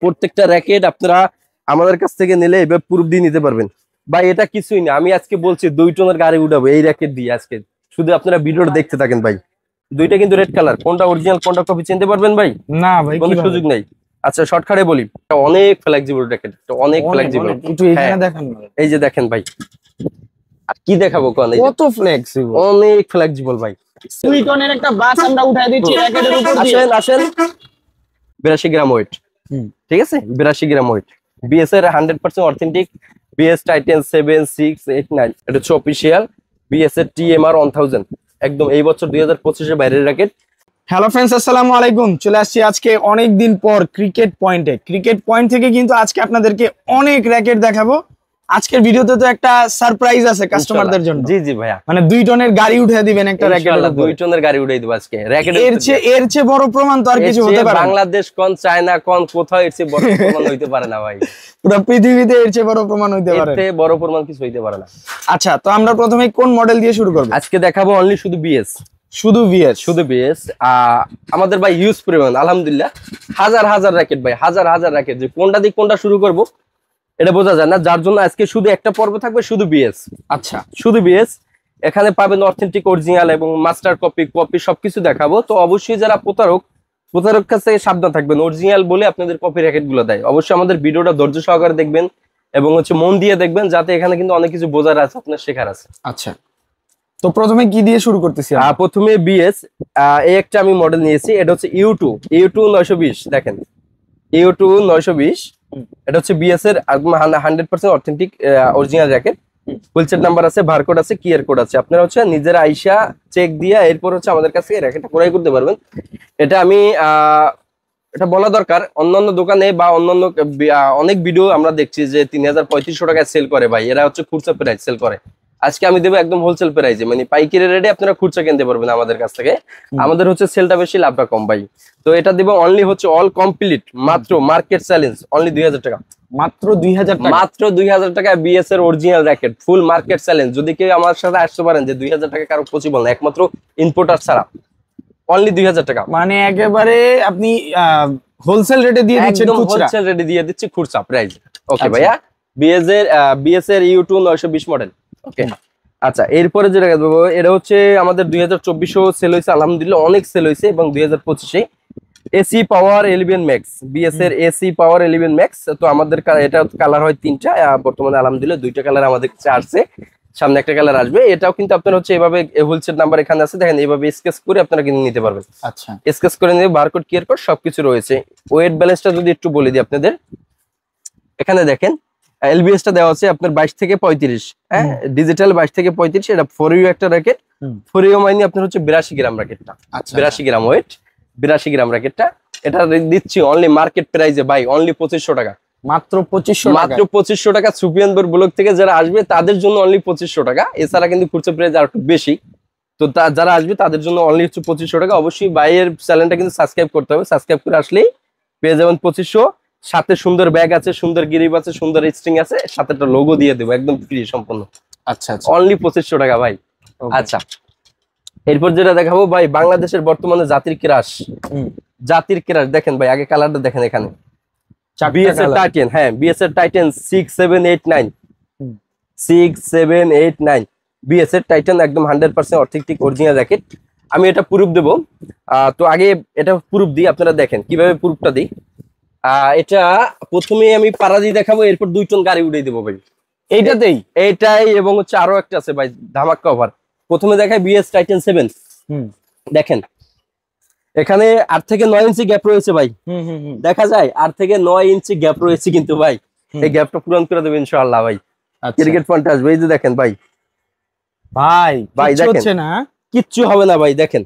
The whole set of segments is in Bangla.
প্রত্যেকটা র্যাকেট আপনারা আমাদের কাছ থেকে নিলে এবার প্রুফ দিয়ে নিতে পারবেন ভাই। এটা কিছুই না, আমি আজকে বলছি 2 টনের গাড়ি উঠাবো এই র্যাকেট দিয়ে আজকে। শুধু আপনারা ভিডিওটা দেখতে থাকেন ভাই। দুইটা কিন্তু রেড কালার, কোনটা অরিজিনাল কোনটা কপি চিনতে পারবেন ভাই? না ভাই, কোনো সুযোগ নাই। আচ্ছা শর্টকাটে বলি, এটা অনেক ফ্লেক্সিবল র্যাকেট, অনেক ফ্লেক্সিবল। একটু এখানে দেখান না। এই যে দেখেন ভাই, আর কি দেখাবো কোন, কত ফ্লেক্সিবল, অনেক ফ্লেক্সিবল ভাই। 2 টনের একটা বাস আমরা উঠাই দিচ্ছি র্যাকেটের উপর দিয়ে। আসেন 82 গ্রাম ওয়েট, ঠিক আছে 82 গ্রাম ওয়েট। বিএস এর 100% অথেন্টিক বিএস টাইটেন 7689, এটা হচ্ছে অফিশিয়াল বিএস এর টিএমআর 1000, একদম এই বছর 2025 এর বাইরের র্যাকেট। হ্যালো ফ্রেন্ডস, আসসালামু আলাইকুম। চলে আসছি আজকে অনেক দিন পর ক্রিকেট পয়েন্টে। ক্রিকেট পয়েন্ট থেকে কিন্তু আজকে আপনাদেরকে অনেক র্যাকেট দেখাবো। আজকের ভিডিওতে তো একটা সারপ্রাইজ আছে কাস্টমারদের জন্য। জি জি ভাইয়া, মানে 2 টনের গাড়ি উঠিয়ে দিবেন একটা র্যাকেটের উপর। 2 টনের গাড়ি উঠাই দেব আজকে র্যাকেট। এর চেয়ে বড় প্রমাণ তো আর কিছু হতে পারে না। বাংলাদেশ কোন, চায়না কোন, কোথাও এর চেয়ে বড় প্রমাণ হইতে পারে না ভাই। পুরো পৃথিবীতে এর চেয়ে বড় প্রমাণ হইতে পারে না। এর চেয়ে বড় প্রমাণ কিছু হইতে পারে না। আচ্ছা, তো আমরা প্রথমে কোন মডেল দিয়ে শুরু করব? আজকে দেখাবো অনলি শুধু বিএস, শুধু বিএস, শুধু বিএস। আমাদের ভাই ইউজ পরিমাণ আলহামদুলিল্লাহ হাজার হাজার র্যাকেট ভাই, হাজার হাজার র্যাকেট। যে কোনটা দিয়ে কোনটা শুরু করব এটা বোঝা যায় না, যার জন্য আজকে শুধু একটা পর্ব থাকবে শুধু বিএস। আচ্ছা, শুধু বিএস। এখানে পাবেন অথেন্টিক, অরিজিনাল এবং মাস্টার কপি সবকিছু দেখাবো। তো অবশ্যই যারা প্রতারক কাছ থেকে সাবধান থাকবেন। অরিজিনাল বলে আপনাদের কপি র্যাকেট গুলো দেয়। অবশ্যই আমাদের ভিডিওটা ধৈর্য সহকারে দেখবেন এবং মন দিয়ে দেখবেন, যাতে এখানে কিন্তু অনেক কিছু বোঝার আছে, আপনার শেখার আছে। আচ্ছা, তো প্রথমে কি দিয়ে শুরু করতেছি? প্রথমে বিএস এই একটা আমি মডেল নিয়েছি, এটা হচ্ছে ইউ2 920। দেখেন ইউ2 920, এটা হচ্ছে বিএস এর 100% অথেন্টিক অরিজিনাল জ্যাকেট। হুইলসেট নাম্বার আছে, বারকোড আছে, কিউআর কোড আছে। আপনারা নিজেরা আইসা চেক দিয়া এরপর আমাদের কাছে র্যাকেটটা ক্রয় করতে পারবেন। এটা আমি এটা বলা দরকার, অন্যান্য দোকানে বা অন্যান্য অনেক ভিডিও আমরা দেখছি যে 3000-3500 টাকায় সেল করে ভাই। এরা খুচরা প্রাইস সেল করে। আজকে আমি দেবো একদম হোলসেল প্রাইসে, মানে পাইকারি রেটে আপনারা খুচরা কিনতে পারবেন আমাদের কাছ থেকে। আমাদের সেলটা বেশি, লাভটা কম ভাই। তো এটা দেবো অনলি অল কমপ্লিট মাত্র মার্কেট চ্যালেঞ্জ অনলি 2000 টাকা। মাত্র 2000 টাকা? মাত্র 2000 টাকা বিএস এর অরিজিনাল র্যাকেট, ফুল মার্কেট চ্যালেঞ্জ। যদি কেউ আমার সাথে আসতে পারেন যে 2000 টাকা কারো পসিবল না, একমাত্র ইম্পোর্টার ছাড়া অনলি 2000 টাকা। মানে একেবারে আপনি হোলসেল রেটে দিয়ে দিচ্ছেন? হোলসেল রেটে দিয়ে দিচ্ছি খুচরা প্রাইস। ওকে ভাইয়া, বিএস এর ইউ2 920 মডেল। ওকে আচ্ছা, এরপরে যেটা দেবো এটা আমাদের 2024 সেল হয়েছে আলহামদুলিল্লাহ, অনেক সেল হয়েছে। এবং 2025 এসি পাওয়ার 11 ম্যাক্স, বিএস এর এসি পাওয়ার 11 ম্যাক্স। তো আমাদের এটা কালার হয় 3টা, বর্তমানে আলহামদুলিল্লাহ 2টা কালার আমাদের কাছে আসছে, সামনে একটা কালার আসবে। এটাও কিন্তু আপনারা এভাবে হোলসেল নাম্বার এখানে আছে দেখেন, এইভাবে স্কেচ করে আপনারা কিন্তু নিতে পারবেন। আচ্ছা, স্কেচ করে নিয়ে বারকোড, কিউআর কোড সবকিছু রয়েছে। ওয়েট ব্যালেন্সটা যদি একটু বলে দিই আপনাদের, এখানে দেখেন এলবিএসটা দেওয়া আছে আপনার 22 থেকে 35, হ্যাঁ ডিজিটাল 22 থেকে 35। এটা 4U একটা র্যাকেট, 4U মানে আপনার 82 গ্রাম র্যাকেটটা। 82 গ্রাম ওয়েট, 82 গ্রাম র্যাকেটটা। এটা দিচ্ছি অনলি মার্কেট প্রাইসে ভাই, অনলি 2500 টাকা। মাত্র 2500 টাকা? মাত্র 2500 টাকা। সুফিয়ানপুর ব্লক থেকে যারা আসবে তাদের জন্য অনলি 2500 টাকা। এছাড়া কিন্তু খুচরা প্রাইস আর একটু বেশি। তো যারা আসবে তাদের জন্য অনলি 2500 টাকা। অবশ্যই ভাইয়ের চ্যানেলটা কিন্তু সাবস্ক্রাইব করতে হবে। সাবস্ক্রাইব করে আসলেই পেয়ে যাবেন 2500। সাথে সুন্দর ব্যাগ আছে, সুন্দর গিরিপ আছে, সুন্দর স্ট্রিং আছে, সাথে একটা লোগো দিয়ে দেবো একদম ফ্রি সম্পূর্ণ। আচ্ছা, অনলি 2500 টাকা ভাই। আচ্ছা, এরপর যেটা দেখাবো ভাই, বাংলাদেশের বর্তমানে জাতির ক্রাশ, দেখেন ভাই, আগে কালারটা দেখেন। এখানে বিএস এর টাইটেন, হ্যাঁ বিএস এর টাইটেন 6789 বিএস এর টাইটেন, একদম 100% অথেন্টিক অরিজিনাল র্যাকেট। আমি এটা প্রুফ দেবো। তো আগে এটা প্রুফ দিই, আপনারা দেখেন কিভাবে প্রুফটা দিই। এটা প্রথমে আমি পাড়া দিয়ে দেখাবো, এরপর 2 টন গাড়ি উঠে দেবো ভাই এইটাই। এবং আরো একটা আছে ভাই ধামাক কভার। প্রথমে দেখায় বিএস টাইটেন 7, দেখেন এখানে 8 থেকে 9 ইঞ্চি গ্যাপ রয়েছে ভাই। দেখা যায় 8 থেকে 9 ইঞ্চি গ্যাপ রয়েছে কিন্তু ভাই, এই গ্যাপটা পূরণ করে দেবো ইনশাআল্লাহ ভাই। ক্রিকেট পয়েন্ট আসবে, এই যে দেখেন ভাই, দেখেন কিচ্ছু হবে না ভাই। দেখেন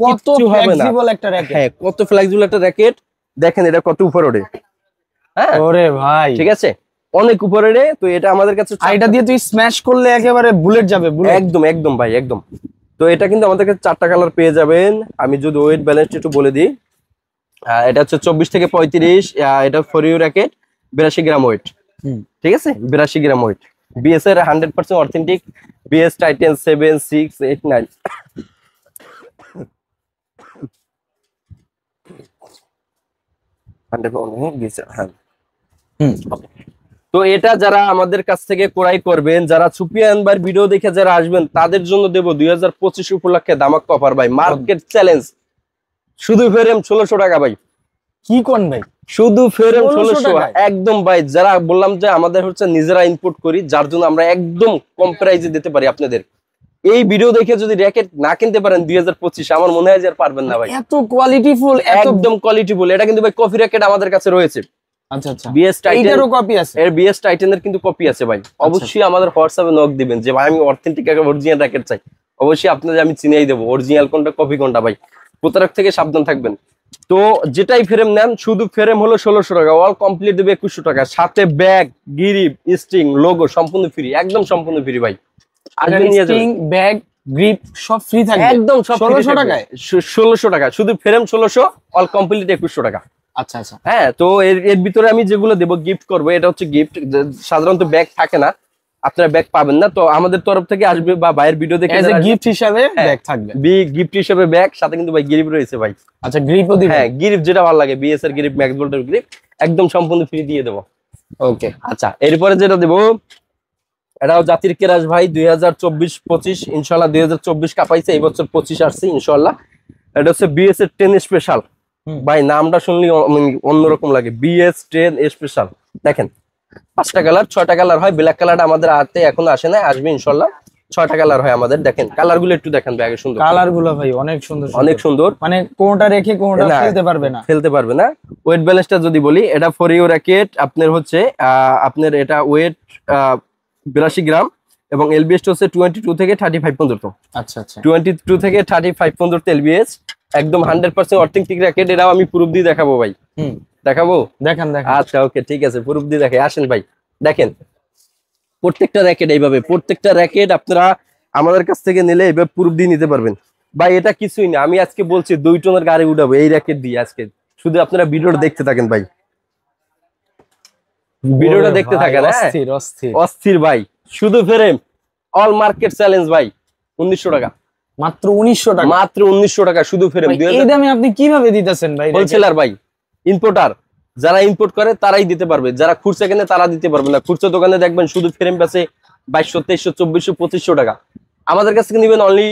কত ফ্লেক্সিবল একটা র্যাকেট, হ্যাঁ কত ফ্লেক্সিবল একটা র্যাকেট। দেখেন এটা কত উপরে ওঠে, হ্যাঁ ওরে ভাই, ঠিক আছে অনেক উপরে রে। তো এটা আমাদের কাছে, এটা দিয়ে তুই স্ম্যাশ করলে একেবারে বুলেট যাবে, একদম একদম ভাই একদম। তো এটা কিন্তু আমাদের কাছে 4টা কালার পেয়ে যাবেন। আমি যদি ওয়েট ব্যালেন্সটা একটু বলে দিই, এটা 24 থেকে 35, এটা 4U র্যাকেট, 82 গ্রাম ওয়েট, ঠিক আছে 82 গ্রাম ওয়েট। বিএস এর 100% অথেন্টিক বিএস টাইটেন 7689। হ্যাঁ। তো এটা যারা আমাদের কাছ থেকে ক্রয় করবেন, যারা সুপিয়ান ভাইয়ের ভিডিও দেখে যারা আসবেন, তাদের জন্য দেবো 2025 উপলক্ষে দামাক অফার ভাই, মার্কেট চ্যালেঞ্জ। শুধু ফ্রেম 1600 টাকা ভাই। কি কোন ভাই, শুধু ফ্রেম 1600 1600 টাকায়? একদম ভাই। যারা বললাম যে আমাদের হচ্ছে নিজেরা ইম্পোর্ট করি, যার জন্য আমরা একদম কম প্রাইসে দিতে পারি আপনাদের। এই ভিডিও দেখে যদি র‍্যাকেট না কিনতে পারেন 2025, আমার মনে হয় যে আর পারবেন না ভাই। এত কোয়ালিটিফুল, একদম কোয়ালিটিফুল। এটা কিন্তু ভাই কফি র‍্যাকেট আমাদের কাছে রয়েছে। আচ্ছা আচ্ছা, বিএস টাইটেন এইটারও কপি আছে? এর বিএস টাইটেনের কিন্তু কপি আছে ভাই। অবশ্যই আমাদের হোয়াটসঅ্যাপে নক দিবেন যে ভাই আমি অথেন্টিক একটা অরিজিনাল র‍্যাকেট চাই। অবশ্যই আপনাদের আমি চিনিয়ে দেবো অরিজিনাল কোনটা কপি কোনটা ভাই। প্রতারক থেকে সাবধান থাকবেন। তো যেটাই ফ্রেম নেন, শুধু ফ্রেম হলো 1600 টাকা, অল কমপ্লিট দেবে 2100 টাকা, সাথে ব্যাগ, গ্রিপ, স্ট্রিং, লোগো সম্পূর্ণ ফ্রি, একদম সম্পূর্ণ ফ্রি ভাই। আসলে নিয়ে যাবেন। স্ট্রিং, ব্যাগ, গ্রিপ সব ফ্রি থাকবে একদম সব 1600 টাকায়? 1600 টাকা, শুধু ফ্রেম 1600, অল কমপ্লিট 2100 টাকা। আচ্ছা আচ্ছা, হ্যাঁ, তো এর ভিতরে আমি যেগুলো দেবো গিফট করবো, এটা হচ্ছে গিফট। সাধারণত ব্যাগ থাকে না, আপনারা ব্যাগ পাবেন না, তো আমাদের তরফ থেকে আসবে বা ভাইয়ের ভিডিও দেখে গিফট হিসাবে ব্যাগ থাকবে। গিফট হিসেবে ব্যাগ, সাথে কিন্তু ভাই গ্রিপ রয়েছে ভাই। আচ্ছা, গ্রিপও দিবেন? হ্যাঁ, গ্রিপ যেটা ভালো লাগে, বিএস এর গ্রিপ, ম্যাক্স ভোল্টের গ্রিপ, একদম সম্পূর্ণ ফ্রি দিয়ে দেবো। ওকে, আচ্ছা, এরপরে যেটা দেবো, এটাও জাতির কেরাস ভাই, 2024-25 ইনশাল্লাহ। 2024 কাপাইছে, এই বছর 25 আসছে ইনশাল্লাহ। এটা হচ্ছে বিএস এর 10 স্পেশাল ভাই। নামটা শুনলে অন্যরকম লাগে, বিএস 10 স্পেশাল। দেখেন 5টা কালার, 6টা কালার হয়। ব্ল্যাক কালারটা আমাদের হাতে এখন আসে না, আসবে ইনশাল্লাহ। 6টা কালার হয় আমাদের। দেখেন কালার গুলো একটু দেখেন ভাই, আগে সুন্দর কালার গুলো ভাই অনেক সুন্দর, অনেক সুন্দর। মানে কোনটা রেখে কোনটা ফেলতে পারবে না, ফেলতে পারবে না। ওয়েট ব্যালেন্সটা যদি বলি, এটা ফর ইউ র‍্যাকেট আপনার হচ্ছে আপনার এটা ওয়েট 82 গ্রাম, এবং এলবিএস হচ্ছে 22 থেকে 35 পর্যন্ত। আচ্ছা আচ্ছা, 22 থেকে 35 পর্যন্ত এলবিএস, একদম 100% অথেন্টিক র‍্যাকেট। এটাও আমি প্রুফ দিয়ে দেখাবো ভাই। দেখাবো? দেখান দেখান। আচ্ছা, ওকে, ঠিক আছে, প্রুফ দিয়ে দেখাই, আসেন ভাই। দেখেন প্রত্যেকটা র‍্যাকেট এইভাবে, প্রত্যেকটা র‍্যাকেট আপনারা আমাদের কাছ থেকে নিলে এইভাবে প্রুফ দিয়ে নিতে পারবেন ভাই। এটা কিছুই না, আমি আজকে বলছি 2 টনের গাড়ি উঠাবো এই র‍্যাকেট দিয়ে আজকে। শুধু আপনারা ভিডিওটা দেখতে থাকেন ভাই, ভিডিওটা দেখতে থাকেন। অস্থির অস্থির অস্থির ভাই। শুধু ফ্রেম, অল মার্কেট চ্যালেঞ্জ ভাই, 1900 টাকা, মাত্র 1900 টাকা, মাত্র 1900 টাকা শুধু ফ্রেম। এই দামে আপনি কিভাবে দিতেছেন ভাই? হোলসেলার ভাই, ইম্পোর্টার, যারা ইম্পোর্ট করে তারাই দিতে পারবে, যারা খুচরা কেনে তারা দিতে পারবে না। খুচরা দোকানে দেখবেন শুধু ফ্রেম বেচে 2200, 2300, 2400, 2500 টাকা। আমাদের কাছ থেকে নিবেন অনলি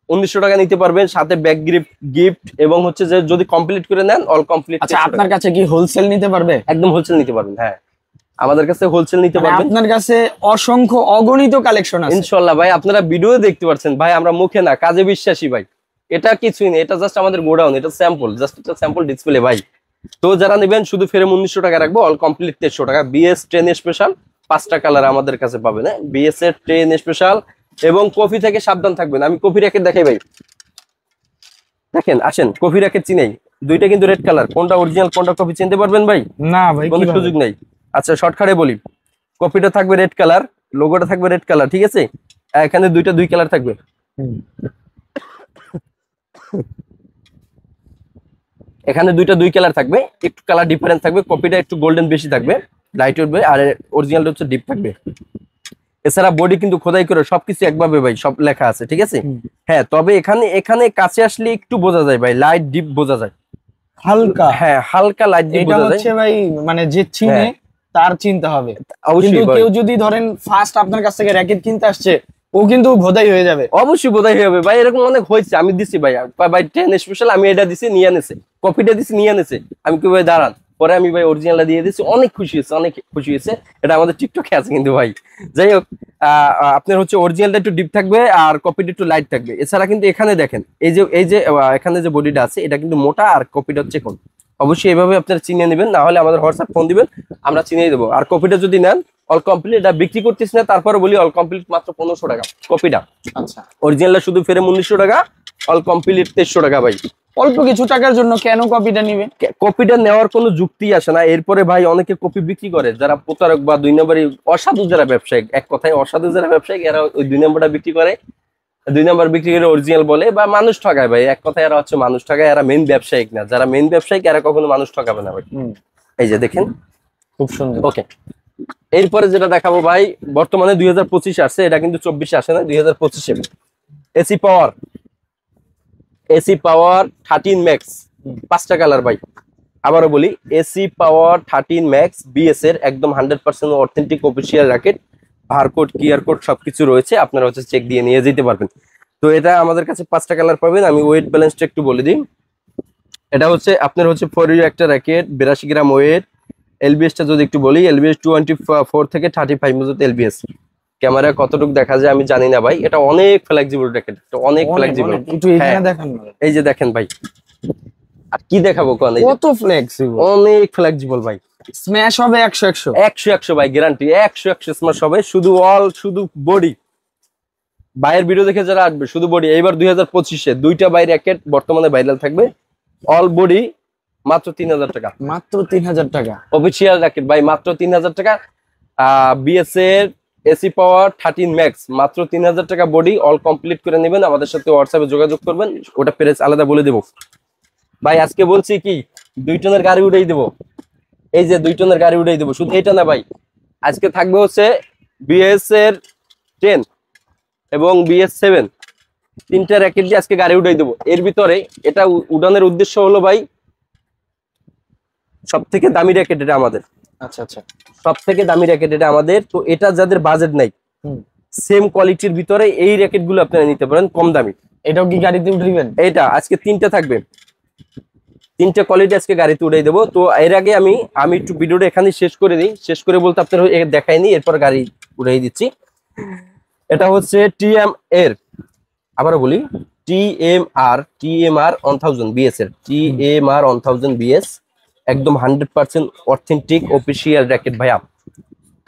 1900 টাকা নিতে পারবেন, সাথে ব্যাগ, গ্রিপ, গিফট, এবং হচ্ছে যে যদি কমপ্লিট করে নেন অল কমপ্লিট। আচ্ছা, আপনার কাছে কি হোলসেল নিতে পারবে? একদম হোলসেল নিতে পারবেন। হ্যাঁ, আমাদের কাছে হোলসেল নিতে পারবেন। আপনার কাছে অসংখ্য অগণিত কালেকশন আছে ইনশাআল্লাহ ভাই। আপনারা ভিডিও দেখতে পাচ্ছেন ভাই, আমরা মুখে না কাজে বিশ্বাসী ভাই। এটা কিছুই না, এটা জাস্ট আমাদের গোডাউন, এটা স্যাম্পল, জাস্ট একটা স্যাম্পল ডিসপ্লে ভাই। তো যারা নেবেন শুধু ফ্রেম 1900 টাকা রাখবো, অল কমপ্লিট 1300 টাকা। বিএস 10 স্পেশাল, 5টা কালার আমাদের কাছে পাবেন। বিএস এর 10 স্পেশাল, এবং কফি থেকে সাবধান থাকবেন। আমি কফি র‍্যাকেট দেখাই ভাই, দেখেন, আসেন, কফি র‍্যাকেট চিনাই। দুইটা কিন্তু রেড কালার, কোনটা অরিজিনাল কোনটা কপি চিনতে পারবেন ভাই? না ভাই, কোনো সুযোগ নাই। আচ্ছা, শর্টকাটে বলি, কপিটা থাকবে রেড কালার, লোগোটা থাকবে রেড কালার, ঠিক আছে? এখানে দুই কালার থাকবে। এখানে দুই কালার থাকবে, একটু কালার ডিফারেন্স থাকবে। কপিটা একটু গোল্ডেন বেশি থাকবে, লাইট উঠবে, আর অরিজিনালটা হচ্ছে ডিপ থাকবে। এছাড়া বডি কিন্তু খোদাই করে সবকিছু একভাবে ভাই, সব লেখা আছে, ঠিক আছে? হ্যাঁ, তবে এখানে কাছে আসলে একটু বোঝা যায় ভাই, লাইট ডিপ বোঝা যায় হালকা। হ্যাঁ, হালকা লাইট ডিপ বোঝা যায়। এটা হচ্ছে ভাই, মানে যে চিনে তার চিনতে হবে। অবশ্যই কিন্তু কেউ যদি ধরেন ফার্স্ট আপনার কাছ থেকে র‍্যাকেট কিনতে আসছে, ও কিন্তু ভোদাই হয়ে যাবে। অবশ্যই বোধাই হয়ে যাবে ভাই, এরকম অনেক হয়েছে। আমি দিছি ভাই, ভাই 10 স্পেশাল, আমি এটা দিছি, নিয়ে আনেছে, কপিটা দিছি, নিয়ে আনেছে। আমি কি ভাই দাঁড়ান, পরে আমি ভাই অরিজিনালটা দিয়ে দিছি, অনেক খুশি হয়েছে, অনেক খুশি হয়েছে। এটা আমাদের টিকটকে আছে কিন্তু ভাই। যাই হোক, আপনার হচ্ছে অরিজিনালটা একটু ডিপ থাকবে, আর কপিটা একটু লাইট থাকবে। এছাড়া কিন্তু এখানে দেখেন, এই যে এখানে যে বডিটা আছে, এটা কিন্তু মোটা, আর কপিটা হচ্ছে কোন। অবশ্যই এইভাবে আপনারা চিনিয়ে নেবেন, না হলে আমাদের হোয়াটসঅ্যাপ ফোন দিবেন, আমরা চিনিয়ে দেবো। আর কপিটা যদি নেন অল কমপ্লিট, এটা বিক্রি করতেছি না, তারপরে বলি অল কমপ্লিট মাত্র 1500 টাকা কপিটা। আচ্ছা, অরিজিনালটা শুধু ফ্রেম 1900 টাকা, অল কমপ্লিট 1300 টাকা ভাই। অল্প কিছু টাকার জন্য কেন কপিটা নিবে? কপিটা নেওয়ার কোনো যুক্তি আসে না। এরপরে ভাই অনেকে কপি বিক্রি করে, যারা প্রতারক বা 2 নম্বরই অসাধু যারা ব্যবসায়িক, এক কথায় অসাধু যারা ব্যবসায়িক, এরা ওই 2 নম্বরটা বিক্রি করে, 2 নম্বর বিক্রি করে অরিজিনাল বলে, বা মানুষ ঠকায় ভাই। এক কথায় এরা হচ্ছে মানুষ ঠকায়, এরা মেইন ব্যবসায়িক না। যারা মেইন ব্যবসায়িক এরা কখনো মানুষ ঠকাবে না ভাই। এই যে দেখেন, খুব সুন্দর। ওকে, এরপরে যেটা দেখাবো ভাই, বর্তমানে 2025 আসছে, এটা কিন্তু 24 আসে না, 2025-এ। এসি পাওয়ার 13 ম্যাক্স, 5টা কালার ভাই। আবারও বলি, এসি পাওয়ার 13 ম্যাক্স বিএস এর একদম 100% authentic official racket, barcode QR code সবকিছু রয়েছে, আপনারা হচ্ছে চেক দিয়ে নিয়ে যেতে পারবেন। তো এটা আমাদের কাছে 5টা কালার পাবেন। আমি ওয়েট ব্যালেন্সটা একটু বলে দিই। এটা হচ্ছে আপনার হচ্ছে 4U একটা র্যাকেট, 82 গ্রাম ওয়েট। এলবিএসটা যদি একটু বলি, এলবিএস 24 থেকে 35 মতো এলবিএস। ক্যামেরা কতটুকু দেখা যায় আমি জানি না ভাই, এটা অনেক ফ্লেক্সিবল র্যাকেট, অনেক ফ্লেক্সিবল। একটু এখানে দেখান না। এই যে দেখেন ভাই, আর কি দেখাবো কোন, কত ফ্লেক্সিবল, অনেক ফ্লেক্সিবল ভাই। স্ম্যাশ হবে 100 100 ভাই, গ্যারান্টি 100 স্মার্ট হবে। শুধু অল, শুধু বডি, বাইরের ভিডিও দেখে যারা আসবে শুধু বডি। এইবার 2025-এ 2টা বাই র্যাকেট বর্তমানে ভাইরাল থাকবে, অল বডি মাত্র 3000 টাকা, মাত্র 3000 টাকা। অফিসিয়াল র্যাকেট ভাই মাত্র 3000 টাকা। বিএস এর এসি পাওয়ার 13 ম্যাক্স মাত্র 3000 টাকা বডি, অল কমপ্লিট করে নেবেন। আমাদের সাথে হোয়াটসঅ্যাপে যোগাযোগ করবেন, ওটা প্রাইস আলাদা বলে দেবো ভাই। আজকে বলছি কি 2 টনের গাড়ি উঠাই দেবো, এই যে 2 টনের গাড়ি উঠাই দেবো। শুধু এটা না ভাই, আজকে থাকবে হচ্ছে বিএস এর 10 এবং বিএস 7, 3টা র্যাকেট দিয়ে আজকে গাড়ি উঠাই দেবো। এর ভিতরে এটা উড়ানোর উদ্দেশ্য হলো ভাই, সব থেকে দামি র্যাকেট এটা আমাদের। আচ্ছা আচ্ছা, সব থেকে দামি র্যাকেট এটা আমাদের। তো এটা যাদের বাজেট নাই, সেম কোয়ালিটির ভিতরে এই র্যাকেট গুলো আপনারা নিতে পারেন কম দামি। এটাও কি গাড়িতে উঠাইবেন? এটা আজকে 3টা থাকবে, 3টা কোয়ালিটি আজকে গাড়িতে উঠাই দেবো। তো এর আগে আমি একটু ভিডিওটা এখানে শেষ করে দিই। শেষ করে বলতে আপনার দেখাইনি, এরপর গাড়ি উঠাই দিচ্ছি। এটা হচ্ছে টিএম এর, আবারও বলি, টিএমআর 1000 বিএস এর, টিএমআর 1000 বিএস, একদম 100% অথেন্টিক অফিসিয়াল র্যাকেট ভাইয়া।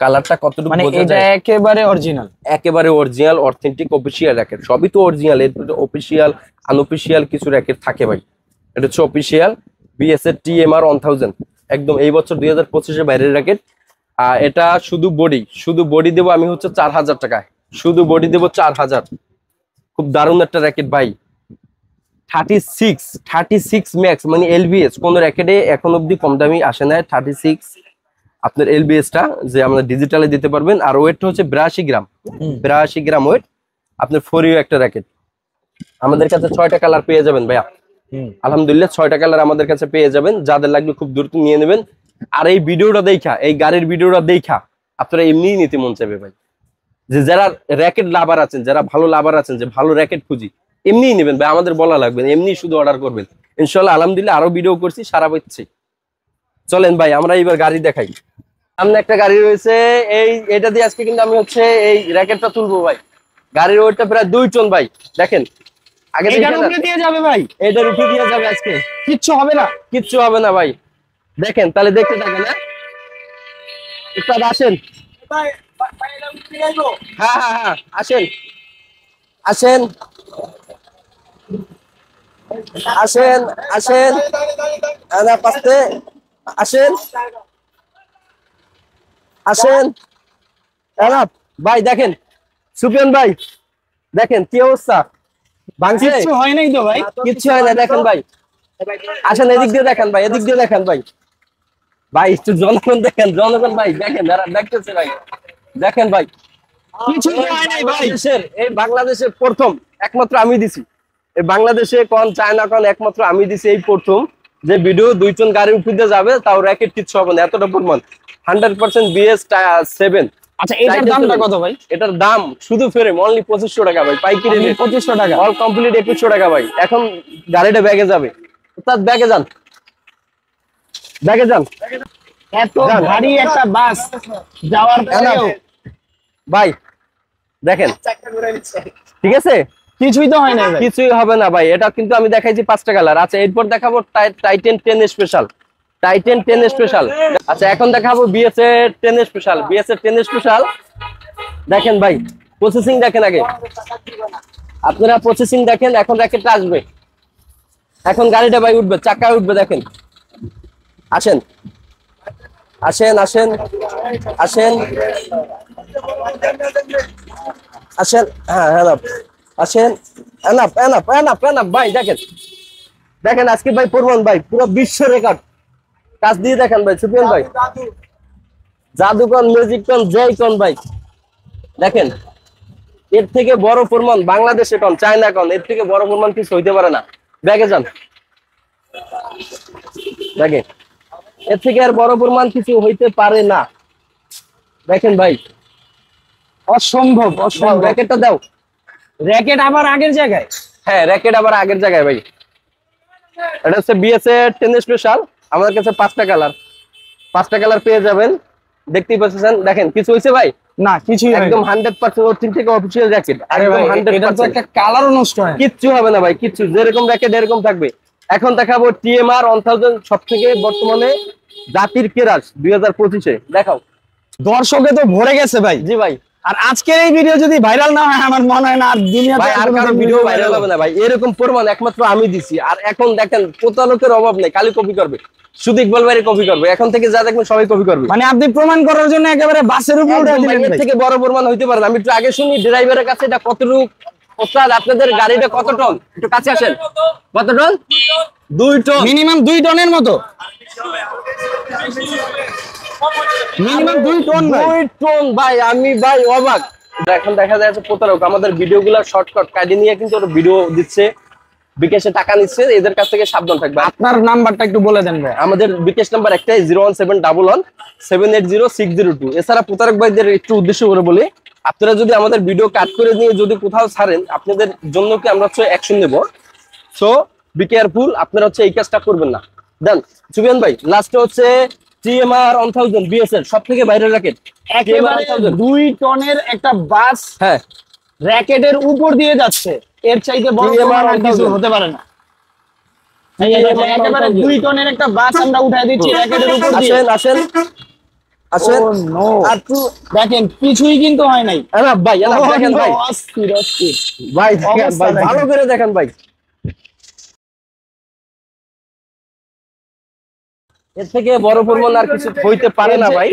কালারটা কতটুকু মানে বোঝা এটা যায়? একেবারে অরিজিনাল, একেবারে অরিজিনাল অথেন্টিক অফিসিয়াল র্যাকেট। সবই তো অরিজিনাল, এর অফিসিয়াল আনঅফিসিয়াল কিছু র্যাকেট থাকে ভাই। এটা হচ্ছে অফিসিয়াল বিএস এর টিএমআর 1000, একদম এই বছর 2025-এ বাইরের র্যাকেট। এটা শুধু বডি দেবো আমি হচ্ছে 4000 টাকায়, শুধু বডি দেবো 4000। খুব দারুণ একটা র্যাকেট ভাই। 36 ম্যাক্স মানে এলবিএস, কোন র্যাকেটে এখন অব্দি কম দামি আসে না। 36 আপনার এলবিএসটা যে আমরা ডিজিটালে দিতে পারবেন। আর ওয়েটটা হচ্ছে 82 গ্রাম, 82 গ্রাম ওয়েট। আপনার 4U একটা র্যাকেট। আমাদের কাছে 6টা কালার পেয়ে যাবেন ভাইয়া, আলহামদুলিল্লাহ 6টা কালার আমাদের কাছে পেয়ে যাবেন। যাদের লাগবে খুব দ্রুত নিয়ে নেবেন। আর এই ভিডিওটা দেখা, এই গাড়ির ভিডিওটা দেখা আপনারা এমনিই নিতে মন চাইবে ভাই। যে যারা র্যাকেট লাভার আছেন, যারা ভালো লাভার আছেন, যে ভালো র্যাকেট খুঁজি, এমনিই নেবেন ভাই, আমাদের বলা লাগবে না, এমনি শুধু অর্ডার করবেন। ইনশাল্লাহ আলহামদুলিল্লাহ আরো ভিডিও করছি, সারা পাচ্ছি। চলেন ভাই আমরা এবার গাড়ি দেখাই। সামনে একটা গাড়ি রয়েছে, এটা দিয়ে আজকে কিন্তু আমি হচ্ছে এই র্যাকেটটা তুলবো ভাই। গাড়ির ওয়েটটা প্রায় 2 টন ভাই। দেখেন আগে এটার উপরে দিয়ে যাবে ভাই, এটার উপরে দিয়ে যাবে আজকে, কিচ্ছু হবে না, কিচ্ছু হবে না ভাই। দেখেন তাহলে দেখতে থাকেন। হ্যাঁ উস্তাদ আসেন, হ্যাঁ হ্যাঁ হ্যাঁ আসেন আসেন আসেন আসেন, পাশে আসেন আসেন। ভাই দেখেন সুফিয়ান ভাই, দেখেন কি অবস্থা, ভাঙছে? কিচ্ছু হয় নাই তো ভাই, কিচ্ছু হয় না। দেখেন ভাই, আসেন এদিক দিয়ে দেখান ভাই, এদিক দিয়ে দেখান ভাই। ভাই একটু জনগণ দেখেন, জনগণ ভাই দেখেন, যারা দেখতেছে ভাই দেখেন ভাই, কিছু হয় নাই ভাই। এই বাংলাদেশের প্রথম একমাত্র আমি দিছি, এই বাংলাদেশে কোন চায়না কোন একমাত্র আমি দিছি এই প্রথম যে ভিডিও 2 টন গাড়ি উপরে যাবে, তাও র্যাকেট কিচ্ছু হবে না। এতটা পরিমাণ 100% বিএস 7। আচ্ছা এটার দামটা কত ভাই? এটার দাম শুধু ফ্রেম অনলি 2500 টাকা ভাই, পাইকারি রেট 2500 টাকা, অল কমপ্লিট 2100 টাকা ভাই। এখন গাড়িটা ব্যাগে যাবে, তার ব্যাগে যান, ব্যাগে যান। এত ভারী একটা বাস যাওয়ার পরেও ভাই দেখেন, ঠিক আছে কিছুই তো হয় না ভাই, কিছুই হবে না ভাই। এটা কিন্তু আমি দেখাইছি 5টা কালার। আচ্ছা এরপর দেখাবো টাইটেন 10 স্পেশাল, টাইটেন 10 স্পেশাল। আচ্ছা এখন দেখাবো বিএস এর 10 স্পেশাল, বিএস এর 10 স্পেশাল। দেখেন ভাই প্রসেসিং দেখেন আগে, আপনারা প্রসেসিং দেখেন। এখন র্যাকেটটা আসবে, এখন গাড়িটা ভাই উঠবে, চাকায় উঠবে। দেখেন আসেন আসেন আসেন আসেন আসেন, হ্যাঁ হ্যাঁ আসেন, এনাফ এনাফ এনাফ এনাফ ভাই। দেখেন দেখেন আজকে ভাই পূর্বন ভাই পুরো বিশ্ব রেকর্ড কাজ দিয়ে দেখেন ভাই সুফিয়ান ভাই, জাদুকন মিউজিক কন জয় কন ভাই। দেখেন এর থেকে বড় প্রমাণ বাংলাদেশে কন চায়না কন, এর থেকে বড় প্রমাণ কিছু হইতে পারে না। ব্যাগে যান, ব্যাগে এর থেকে আর বড় প্রমাণ কিছু হইতে পারে না। দেখেন ভাই, অসম্ভব অসম্ভব। র্যাকেটটা দাও। র্যাকেট আবার আগের জায়গায়। হ্যাঁ, র্যাকেট আবার আগের জায়গায় ভাই। এটা হচ্ছে বিএস এর 10 স্পেশাল। আমাদের কাছে 5টা কালার পেয়ে যাবেন। দেখতেই পাচ্ছেন, দেখেন কিছু হয়েছে ভাই? না কিছুই একদম 100% অথেন্টিক অফিশিয়াল জ্যাকেট। আরে ভাই, এটা তো একটা কালারও নষ্ট হয়। কিচ্ছু হবে না ভাই, কিচ্ছু। যেরকম র্যাকেট এরকম থাকবে। এখন দেখাবো টিএমআর 1000 সবথেকে বর্তমানে জাতির কেরাস 2025-এ। দেখাও। দর্শকে তো ভরে গেছে ভাই। জি ভাই। আর আজকের এই ভিডিও যদি ভাইরাল না হয়, আমার মনে হয় না আর দুনিয়াতে ভাই আর কারো ভিডিও ভাইরাল হবে না ভাই। এরকম প্রমাণ একমাত্র আমি দিছি। আর এখন দেখেন প্রতারকের অভাব নেই, খালি কপি করবে। শুধু ইকবাল ভাই কপি করবে। এখন থেকে যা দেখবেন সবাই কপি করবে। মানে আপনি প্রমাণ করার জন্য একেবারে বাসের উপর উঠে একদম ভাই, দিলেন এর ভাই। থেকে বড় প্রমাণ হইতে পারে না। আমি একটু আগে শুনি ড্রাইভারের কাছে এটা কতটুকু। ওস্তাদ, আপনাদের গাড়িটা কত টন? একটু কাছে আসেন। কত টন? 2 টন। মিনিমাম 2 টনের মতো। মিনিমাম 2 টন ভাই। 2 টন ভাই। আমি ভাই অবাক। এখন দেখা যাচ্ছে প্রতারক আমাদের ভিডিওগুলো শর্টকাট কাটি নিয়ে কিন্তু ওরা ভিডিও দিচ্ছে, বিকাশে টাকা নিচ্ছে। এদের কাছ থেকে সাবধান থাকবে। আপনার নাম্বারটা একটু বলে দেন ভাই। আমাদের বিকাশ নাম্বার একটাই 01711 780 602। এছাড়া প্রতারক ভাইদের একটু উদ্দেশ্য করে বলি, আপনারা যদি আমাদের ভিডিও কাট করে নিয়ে যদি কোথাও ছাড়েন, আপনাদের জন্য কি আমরা হচ্ছে অ্যাকশন নেব। সো বি কেয়ারফুল, আপনারা হচ্ছে এই কাজটা করবেন না। দেন সুবিয়ান ভাই, লাস্টে হচ্ছে টিএমআর 1000 বিএস এর সবথেকে ভাইরাল র্যাকেট। একেবারে 2 টনের একটা বাস হ্যাঁ, র্যাকেটের উপর দিয়ে যাচ্ছে। এর চাইতে বড় TMR প্রমাণ আর কিছু 1000 হতে পারে না। একেবারে 2 টনের একটা বাস আমরা উঠায় দিচ্ছি র্যাকেটের উপর দিয়ে। আসেন আসেন আসেন। Oh no! আর একটু দেখেন কিছুই কিন্তু হয় নাই। এনাফ ভাই, এনাফ। Oh দেখেন no, ভাই, অস্থির অস্থির। ভাই দেখেন অবস্থা ভাই, দেখেন। ভালো করে দেখেন ভাই। এর থেকে বড় প্রমাণ আর কিছু হইতে পারে না ভাই।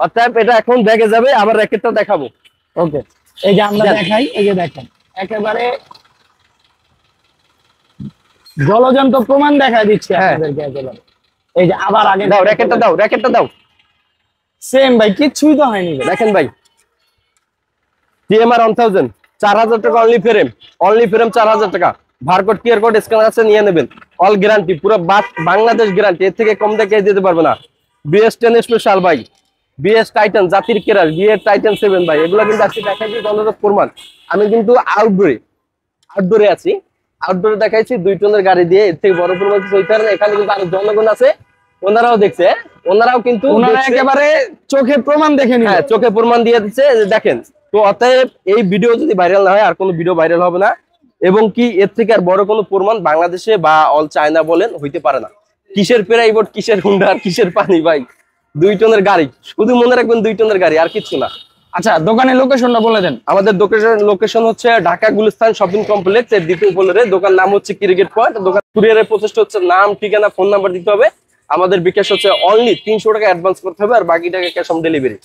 অর্থাৎ এটা এখন দেখে যাবে, আবার র্যাকেটটা দেখাবো। ওকে, এই যে আমরা দেন। দেখাই, এই যে দেখেন একেবারে জলজন্ত প্রমাণ দেখা দিচ্ছে হ্যাঁ। আপনাদেরকে একেবারে। এই যে আবার আগে দাও র্যাকেটটা দাও, র্যাকেটটা দাও। সেম ভাই, কিচ্ছুই তো হয়নি ভাই। দেখেন ভাই, টিএমআর 1000 4000 টাকা অনলি ফ্রেম। অনলি ফ্রেম 4000 টাকা। বারকোড কিউআর কোড স্ক্যানার আছে, নিয়ে নেবেন। অল গ্যারান্টি, পুরো বাংলাদেশ গ্যারান্টি। এর থেকে কম দেখে দিতে পারবে না। বিএস 10 স্পেশাল ভাই, বিএস টাইটান জাতির কেরাস, বিএস টাইটান 7 ভাই। এগুলো কিন্তু আজকে দেখাইছি গণরোধ প্রমাণ। আমি কিন্তু আউটডোরে আছি। আউটডোরে দেখাইছি 2 টনের গাড়ি দিয়ে। এর থেকে বড় প্রমাণ কিছু হইতে পারে না। এখানে কিন্তু আরো জনগণ আছে, ওনারাও দেখছে। ওনারাও কিন্তু ওনারা দেখছে। একেবারে চোখে প্রমাণ দেখে নিল। হ্যাঁ, চোখে প্রমাণ দিয়ে দিচ্ছে যে দেখেন। তো অতএব এই ভিডিও যদি ভাইরাল না হয়, আর কোনো ভিডিও ভাইরাল হবে না। এবং কি এর থেকে আর বড় কোনো প্রমাণ বাংলাদেশে বা অল চায়না বলেন হইতে পারে না। কিসের প্রাইভেট, কিসের হুন্ডা, আর কিসের পানি ভাই। 2 টনের গাড়ি, শুধু মনে রাখবেন 2 টনের গাড়ি, আর কিছু না। আচ্ছা, দোকানের লোকেশনটা বলে দেন। আমাদের লোকেশন হচ্ছে ঢাকা গুলিস্তান শপিং কমপ্লেক্স এর দ্বিতীয় ফ্লোরে। দোকান নাম হচ্ছে ক্রিকেট পয়েন্ট। দোকান কুরিয়ারের প্রচেষ্টা হচ্ছে নাম, ঠিকানা, ফোন নাম্বার দিতে হবে। আমাদের বিকাশ হচ্ছে অনলি 300 টাকা অ্যাডভান্স করতে হবে, আর বাকি টাকা ক্যাশ অন ডেলিভারি।